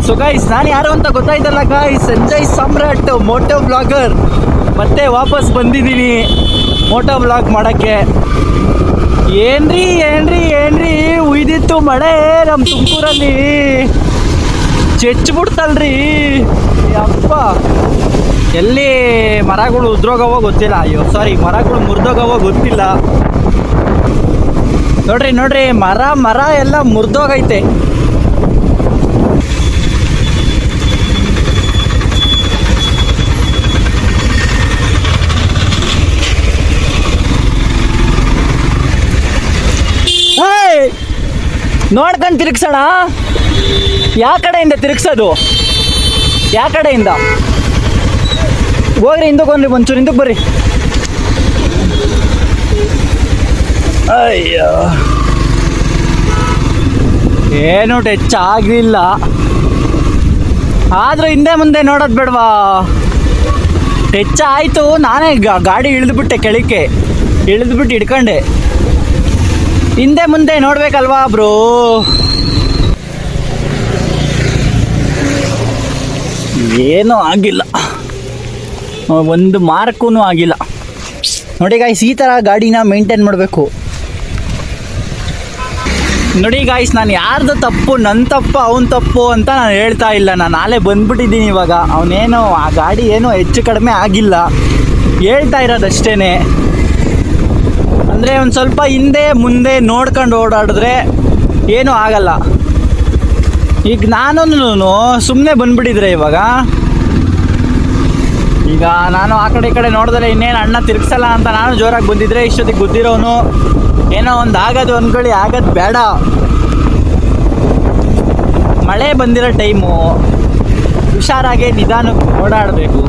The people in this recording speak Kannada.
ಸೊ ಗೈಸ್, ನಾನು ಯಾರು ಅಂತ ಗೊತ್ತಾಯ್ತಲ್ಲ ಗೈಸ್, ಸಂಜಯ್ ಸಾಮ್ರಾಟ್ ಮೋಟೋ ಬ್ಲಾಗರ್. ಮತ್ತೆ ವಾಪಸ್ ಬಂದಿದ್ದೀನಿ ಮೋಟೋ ಬ್ಲಾಗ್ ಮಾಡೋಕ್ಕೆ. ಏನ್ರಿ ಉಯ್ದಿತ್ತು ಮಳೆ ನಮ್ಮ ತುಮಕೂರಲ್ಲಿ, ಚೆಚ್ಬಿಡ್ತಲ್ರಿ ಅಪ್ಪ. ಎಲ್ಲಿ ಮರಗಳು ಉದ್ರೋಗವೋ ಗೊತ್ತಿಲ್ಲ, ಅಯ್ಯೋ ಸಾರಿ, ಮರಗಳು ಮುರಿದೋಗವೋ ಗೊತ್ತಿಲ್ಲ. ನೋಡ್ರಿ ಮರ ಎಲ್ಲ ಮುರಿದೋಗೈತೆ. ನೋಡ್ಕೊಂಡು ತಿರುಗ್ಸೋಣ. ಯಾವ ಕಡೆಯಿಂದ ತಿರುಗ್ಸೋದು? ಯಾವ ಕಡೆಯಿಂದ ಹೋಗ್ರಿ? ಹಿಂದಕ್ಕೆ ಹೋಗ್ರಿ, ಒಂಚೂರು ಹಿಂದಕ್ಕೆ ಬರ್ರಿ. ಅಯ್ಯೋ, ಏನು ಟಚ್ ಆಗಲಿಲ್ಲ. ಆದರೂ ಹಿಂದೆ ಮುಂದೆ ನೋಡೋದು ಬೇಡವಾ? ಟಚ್ ಆಯಿತು, ನಾನೇ ಗಾಡಿ ಇಳಿದ್ಬಿಟ್ಟೆ, ಕೆಳಕ್ಕೆ ಇಳಿದ್ಬಿಟ್ಟು ಹಿಡ್ಕೊಂಡೆ. ಹಿಂದೆ ಮುಂದೆ ನೋಡ್ಬೇಕಲ್ವಾ ಬ್ರೋ? ಏನೂ ಆಗಿಲ್ಲ, ಒಂದು ಮಾರ್ಕೂ ಆಗಿಲ್ಲ. ನೋಡಿ ಗಾಯ್ಸ್, ಈ ಥರ ಗಾಡಿನ ಮೇಂಟೈನ್ ಮಾಡಬೇಕು. ನೋಡಿ ಗಾಯ್ಸ್, ನಾನು ಯಾರ್ದು ತಪ್ಪು, ನನ್ನ ತಪ್ಪು ಅವನ ತಪ್ಪು ಅಂತ ನಾನು ಹೇಳ್ತಾ ಇಲ್ಲ. ನಾನು ನಾಳೆ ಬಂದ್ಬಿಟ್ಟಿದ್ದೀನಿ ಇವಾಗ. ಅವನೇನೋ ಆ ಗಾಡಿ ಏನೋ ಹೆಚ್ಚು ಕಡಿಮೆ ಆಗಿಲ್ಲ, ಹೇಳ್ತಾ ಇರೋದಷ್ಟೇ. ಅಂದರೆ ಒಂದು ಸ್ವಲ್ಪ ಹಿಂದೆ ಮುಂದೆ ನೋಡ್ಕೊಂಡು ಓಡಾಡಿದ್ರೆ ಏನೂ ಆಗಲ್ಲ. ಈಗ ನಾನು ಸುಮ್ಮನೆ ಬಂದ್ಬಿಟ್ಟಿದ್ರೆ ಈಗ ನಾನು ಆ ಕಡೆ ಈ ಕಡೆ ನೋಡಿದ್ರೆ ಇನ್ನೇನು ಅಣ್ಣ ತಿರುಗಿಸಲ್ಲ ಅಂತ ನಾನು ಜೋರಾಗಿ ಬಂದಿದ್ರೆ ಇಷ್ಟೊತ್ತಿಗೆ ಗೊತ್ತಿರೋನು ಏನೋ ಒಂದು ಆಗೋದು ಅಂದ್ಕೊಳ್ಳಿ. ಆಗೋದು ಬೇಡ, ಮಳೆ ಬಂದಿರೋ ಟೈಮು, ಹುಷಾರಾಗಿ ನಿಧಾನಕ್ಕೆ ಓಡಾಡಬೇಕು.